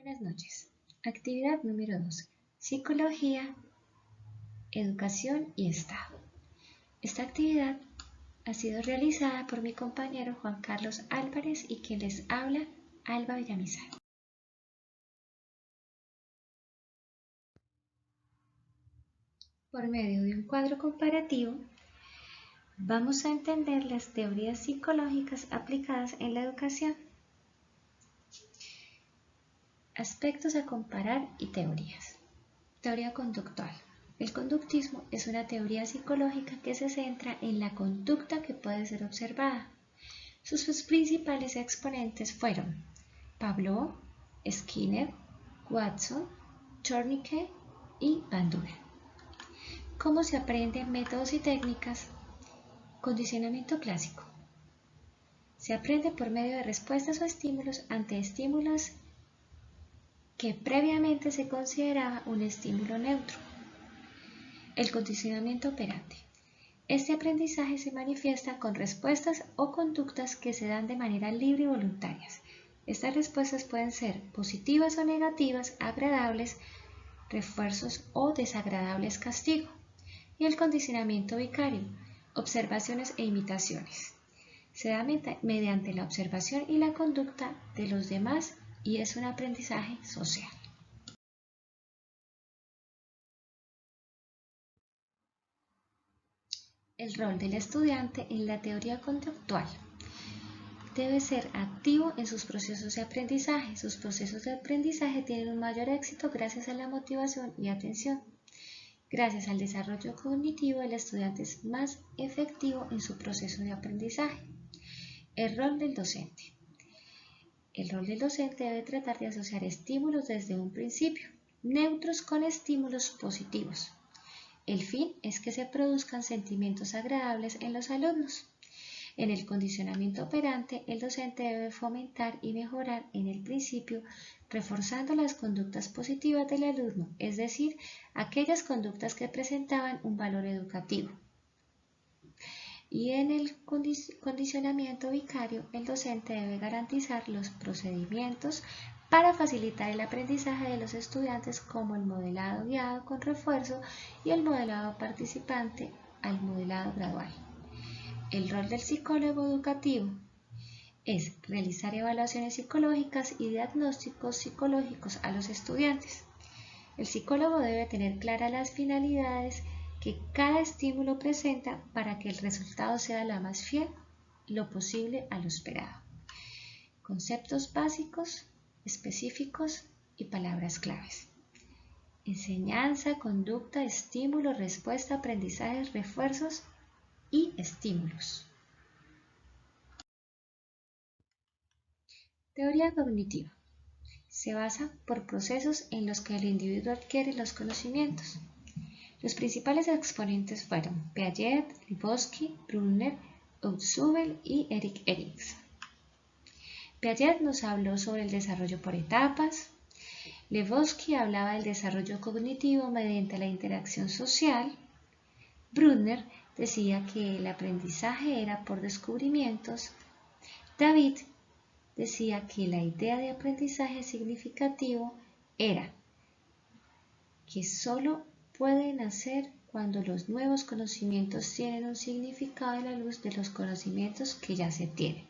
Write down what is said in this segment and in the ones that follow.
Buenas noches. Actividad número 2. Psicología, educación y Estado. Esta actividad ha sido realizada por mi compañero Juan Carlos Álvarez y quien les habla, Alba Villamizar. Por medio de un cuadro comparativo, vamos a entender las teorías psicológicas aplicadas en la educación. Aspectos a comparar y teorías. Teoría conductual. El conductismo es una teoría psicológica que se centra en la conducta que puede ser observada. Sus principales exponentes fueron Pavlov, Skinner, Watson, Chornicke y Bandura. ¿Cómo se aprenden métodos y técnicas? Condicionamiento clásico. Se aprende por medio de respuestas o estímulos ante estímulos que previamente se consideraba un estímulo neutro. El condicionamiento operante. Este aprendizaje se manifiesta con respuestas o conductas que se dan de manera libre y voluntarias. Estas respuestas pueden ser positivas o negativas, agradables, refuerzos o desagradables, castigo. Y el condicionamiento vicario, observaciones e imitaciones. Se da mediante la observación y la conducta de los demás y es un aprendizaje social. El rol del estudiante en la teoría conductual. Debe ser activo en sus procesos de aprendizaje. Sus procesos de aprendizaje tienen un mayor éxito gracias a la motivación y atención. Gracias al desarrollo cognitivo, el estudiante es más efectivo en su proceso de aprendizaje. El rol del docente. El rol del docente debe tratar de asociar estímulos desde un principio, neutros con estímulos positivos. El fin es que se produzcan sentimientos agradables en los alumnos. En el condicionamiento operante, el docente debe fomentar y mejorar en el principio, reforzando las conductas positivas del alumno, es decir, aquellas conductas que presentaban un valor educativo. Y en el condicionamiento vicario, el docente debe garantizar los procedimientos para facilitar el aprendizaje de los estudiantes, como el modelado guiado con refuerzo y el modelado participante al modelado gradual. El rol del psicólogo educativo es realizar evaluaciones psicológicas y diagnósticos psicológicos a los estudiantes. El psicólogo debe tener claras las finalidades que cada estímulo presenta para que el resultado sea lo más fiel lo posible a lo esperado. Conceptos básicos, específicos y palabras claves. Enseñanza, conducta, estímulo, respuesta, aprendizajes, refuerzos y estímulos. Teoría cognitiva. Se basa por procesos en los que el individuo adquiere los conocimientos. Los principales exponentes fueron Piaget, Vygotsky, Brunner, Husserl y Erik Erikson. Piaget nos habló sobre el desarrollo por etapas. Vygotsky hablaba del desarrollo cognitivo mediante la interacción social. Brunner decía que el aprendizaje era por descubrimientos. David decía que la idea de aprendizaje significativo era que solo puede nacer cuando los nuevos conocimientos tienen un significado a la luz de los conocimientos que ya se tienen.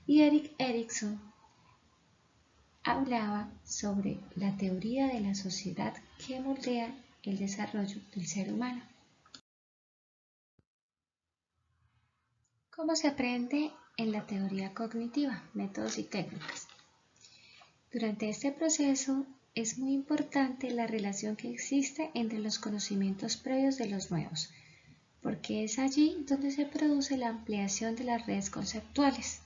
Y Erik Erikson hablaba sobre la teoría de la sociedad que moldea el desarrollo del ser humano. ¿Cómo se aprende en la teoría cognitiva? Métodos y técnicas. Durante este proceso es muy importante la relación que existe entre los conocimientos previos de los nuevos, porque es allí donde se produce la ampliación de las redes conceptuales.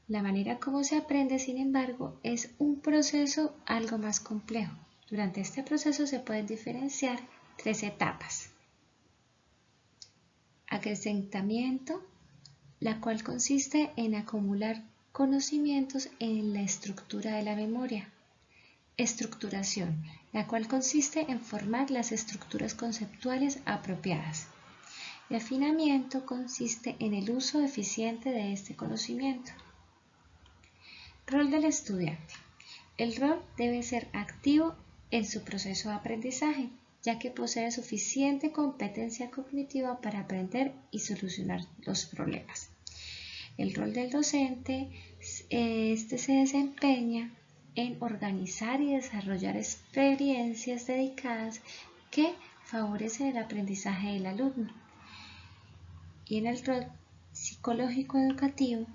La manera como se aprende, sin embargo, es un proceso algo más complejo. Durante este proceso se pueden diferenciar 3 etapas. Acrecentamiento, la cual consiste en acumular conocimientos en la estructura de la memoria. Estructuración, la cual consiste en formar las estructuras conceptuales apropiadas. Y afinamiento consiste en el uso eficiente de este conocimiento. Rol del estudiante. El rol debe ser activo en su proceso de aprendizaje, ya que posee suficiente competencia cognitiva para aprender y solucionar los problemas. El rol del docente, se desempeña en organizar y desarrollar experiencias dedicadas que favorecen el aprendizaje del alumno. Y en el rol psicológico educativo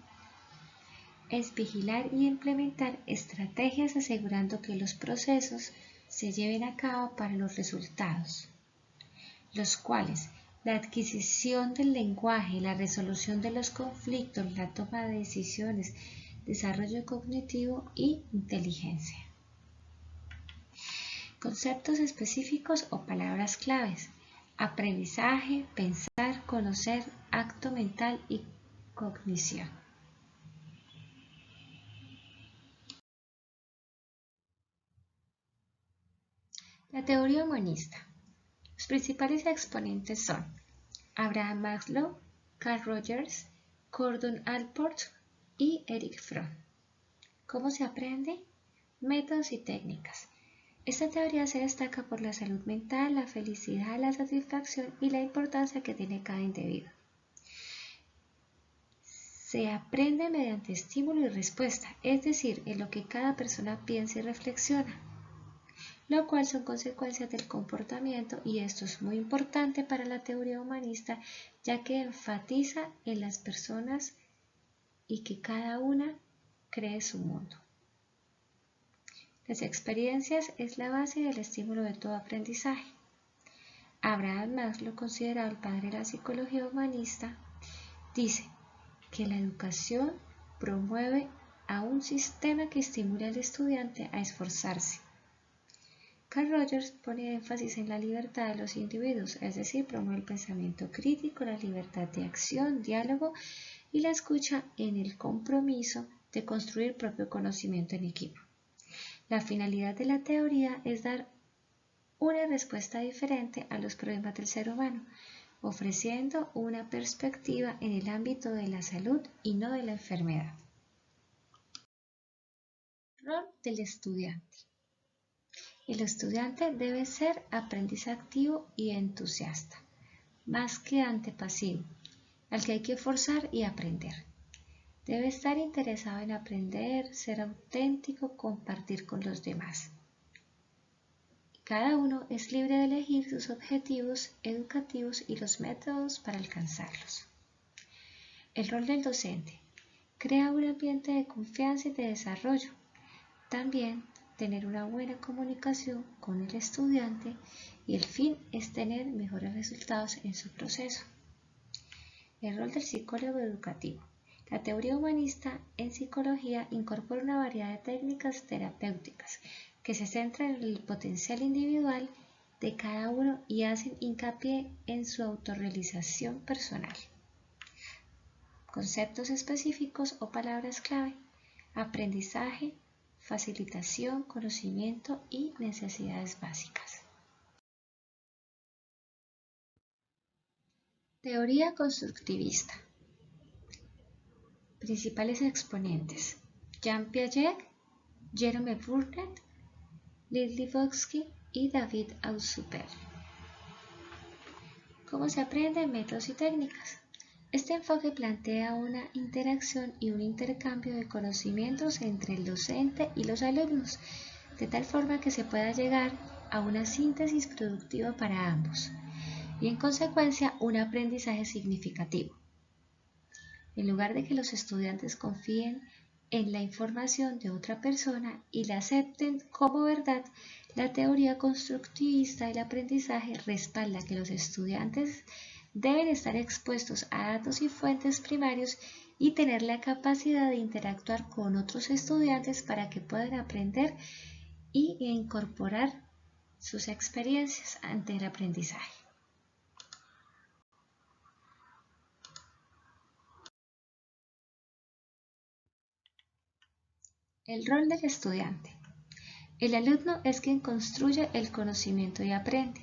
es vigilar y implementar estrategias asegurando que los procesos se lleven a cabo para los resultados, los cuales la adquisición del lenguaje, la resolución de los conflictos, la toma de decisiones, desarrollo cognitivo y inteligencia. Conceptos específicos o palabras claves: aprendizaje, pensar, conocer, acto mental y cognición. La teoría humanista. Los principales exponentes son Abraham Maslow, Carl Rogers, Gordon Allport y Erich Fromm. ¿Cómo se aprende? Métodos y técnicas. Esta teoría se destaca por la salud mental, la felicidad, la satisfacción y la importancia que tiene cada individuo. Se aprende mediante estímulo y respuesta, es decir, en lo que cada persona piensa y reflexiona, lo cual son consecuencias del comportamiento, y esto es muy importante para la teoría humanista, ya que enfatiza en las personas y que cada una cree su mundo. Las experiencias es la base del estímulo de todo aprendizaje. Abraham Maslow, considerado el padre de la psicología humanista, dice que la educación promueve a un sistema que estimule al estudiante a esforzarse. Carl Rogers pone énfasis en la libertad de los individuos, es decir, promueve el pensamiento crítico, la libertad de acción, diálogo y la escucha en el compromiso de construir propio conocimiento en equipo. La finalidad de la teoría es dar una respuesta diferente a los problemas del ser humano, ofreciendo una perspectiva en el ámbito de la salud y no de la enfermedad. Rol del estudiante. El estudiante debe ser aprendiz activo y entusiasta, más que antepasivo, al que hay que forzar y aprender. Debe estar interesado en aprender, ser auténtico, compartir con los demás. Cada uno es libre de elegir sus objetivos educativos y los métodos para alcanzarlos. El rol del docente. Crea un ambiente de confianza y de desarrollo. También tener una buena comunicación con el estudiante, y el fin es tener mejores resultados en su proceso. El rol del psicólogo educativo. La teoría humanista en psicología incorpora una variedad de técnicas terapéuticas que se centran en el potencial individual de cada uno y hacen hincapié en su autorrealización personal. Conceptos específicos o palabras clave: aprendizaje, facilitación, conocimiento y necesidades básicas. Teoría constructivista. Principales exponentes: Jean Piaget, Jerome Burnett, Lev Vygotsky y David Altshuler. ¿Cómo se aprende? Métodos y técnicas. Este enfoque plantea una interacción y un intercambio de conocimientos entre el docente y los alumnos, de tal forma que se pueda llegar a una síntesis productiva para ambos y, en consecuencia, un aprendizaje significativo. En lugar de que los estudiantes confíen en la información de otra persona y la acepten como verdad, la teoría constructivista del aprendizaje respalda que los estudiantes deben estar expuestos a datos y fuentes primarios y tener la capacidad de interactuar con otros estudiantes para que puedan aprender y incorporar sus experiencias ante el aprendizaje. El rol del estudiante. El alumno es quien construye el conocimiento y aprende.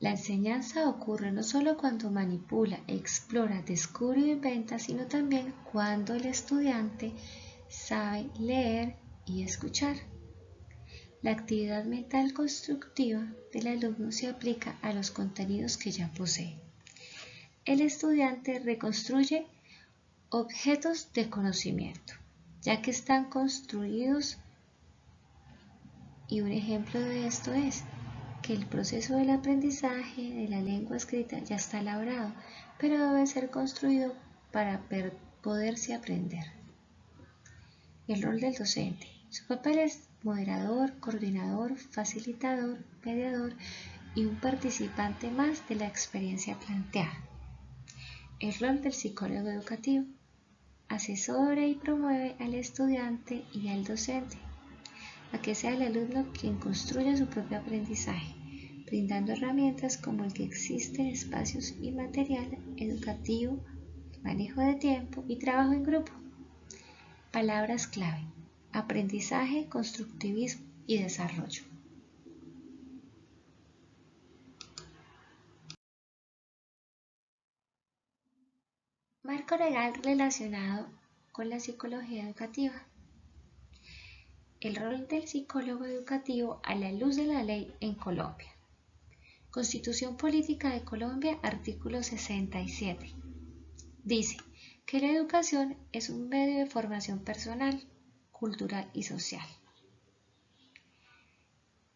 La enseñanza ocurre no solo cuando manipula, explora, descubre y inventa, sino también cuando el estudiante sabe leer y escuchar. La actividad mental constructiva del alumno se aplica a los contenidos que ya posee. El estudiante reconstruye objetos de conocimiento, ya que están construidos, y un ejemplo de esto es que el proceso del aprendizaje de la lengua escrita ya está elaborado, pero debe ser construido para poderse aprender. El rol del docente. Su papel es moderador, coordinador, facilitador, mediador y un participante más de la experiencia planteada. El rol del psicólogo educativo. Asesora y promueve al estudiante y al docente a que sea el alumno quien construya su propio aprendizaje, brindando herramientas como el que existen espacios y material educativo, manejo de tiempo y trabajo en grupo. Palabras clave: aprendizaje, constructivismo y desarrollo. Marco legal relacionado con la psicología educativa. El rol del psicólogo educativo a la luz de la ley en Colombia. Constitución Política de Colombia, artículo 67. Dice que la educación es un medio de formación personal, cultural y social,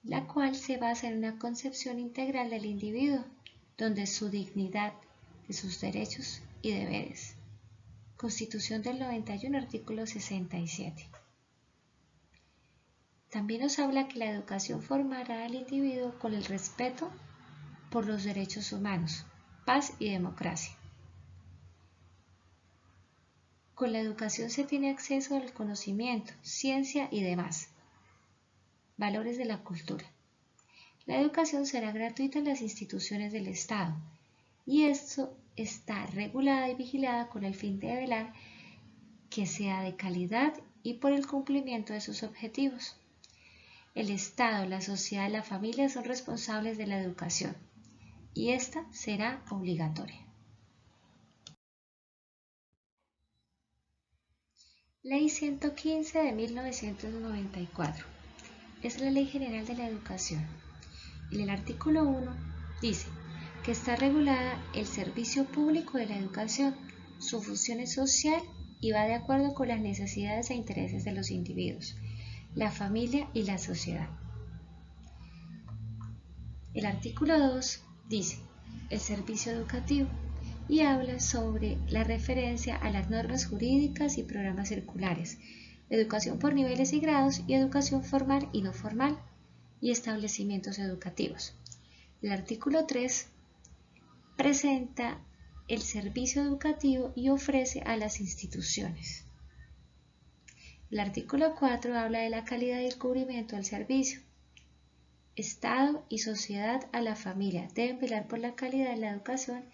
la cual se basa en una concepción integral del individuo, donde su dignidad, de sus derechos y deberes. Constitución del 91, artículo 67. También nos habla que la educación formará al individuo con el respeto por los derechos humanos, paz y democracia. Con la educación se tiene acceso al conocimiento, ciencia y demás. Valores de la cultura. La educación será gratuita en las instituciones del Estado y esto está regulada y vigilada con el fin de velar que sea de calidad y por el cumplimiento de sus objetivos. El Estado, la sociedad y la familia son responsables de la educación y esta será obligatoria. Ley 115 de 1994. Es la Ley General de la Educación. En el artículo 1 dice que está regulada el servicio público de la educación, su función es social y va de acuerdo con las necesidades e intereses de los individuos, la familia y la sociedad. El artículo 2 dice el servicio educativo y habla sobre la referencia a las normas jurídicas y programas circulares, educación por niveles y grados y educación formal y no formal y establecimientos educativos. El artículo 3 presenta el servicio educativo y ofrece a las instituciones. El artículo 4 habla de la calidad y el cubrimiento del servicio. Estado y sociedad a la familia deben velar por la calidad de la educación,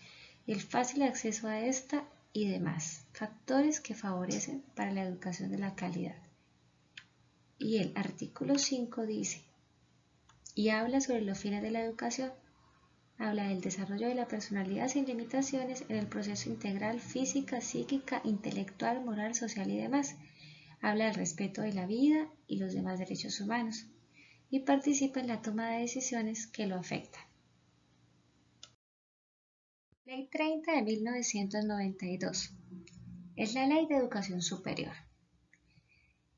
el fácil acceso a esta y demás factores que favorecen para la educación de la calidad. Y el artículo 5 dice y habla sobre los fines de la educación. Habla del desarrollo de la personalidad sin limitaciones en el proceso integral física, psíquica, intelectual, moral, social y demás. Habla del respeto de la vida y los demás derechos humanos y participa en la toma de decisiones que lo afectan. Ley 30 de 1992. Es la Ley de Educación Superior.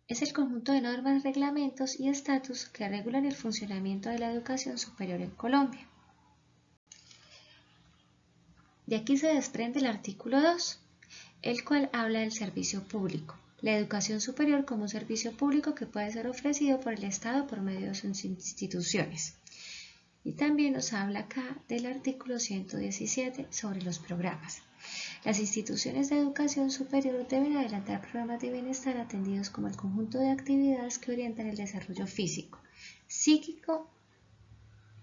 Es el conjunto de normas, reglamentos y estatutos que regulan el funcionamiento de la educación superior en Colombia. De aquí se desprende el artículo 2, el cual habla del servicio público, la educación superior como un servicio público que puede ser ofrecido por el Estado por medio de sus instituciones. Y también nos habla acá del artículo 117 sobre los programas. Las instituciones de educación superior deben adelantar programas de bienestar atendidos como el conjunto de actividades que orientan el desarrollo físico, psíquico,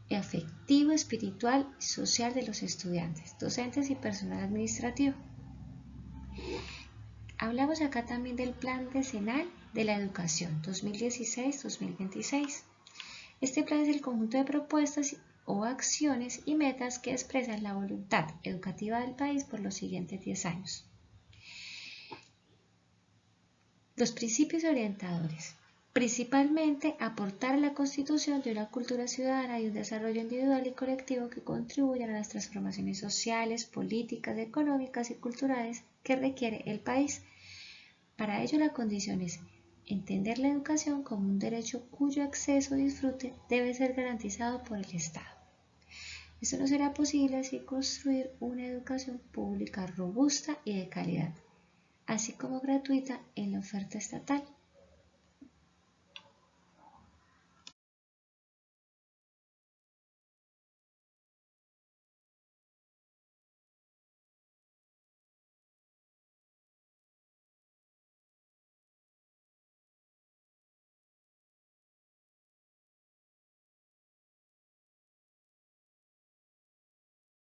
afectivo, espiritual y social de los estudiantes, docentes y personal administrativo. Hablamos acá también del Plan Decenal de la Educación 2016-2026. Este plan es el conjunto de propuestas o acciones y metas que expresan la voluntad educativa del país por los siguientes 10 años. Los principios orientadores. Principalmente aportar a la constitución de una cultura ciudadana y un desarrollo individual y colectivo que contribuyan a las transformaciones sociales, políticas, económicas y culturales que requiere el país. Para ello la condición es entender la educación como un derecho cuyo acceso o disfrute debe ser garantizado por el Estado. Esto no será posible sin construir una educación pública robusta y de calidad, así como gratuita en la oferta estatal.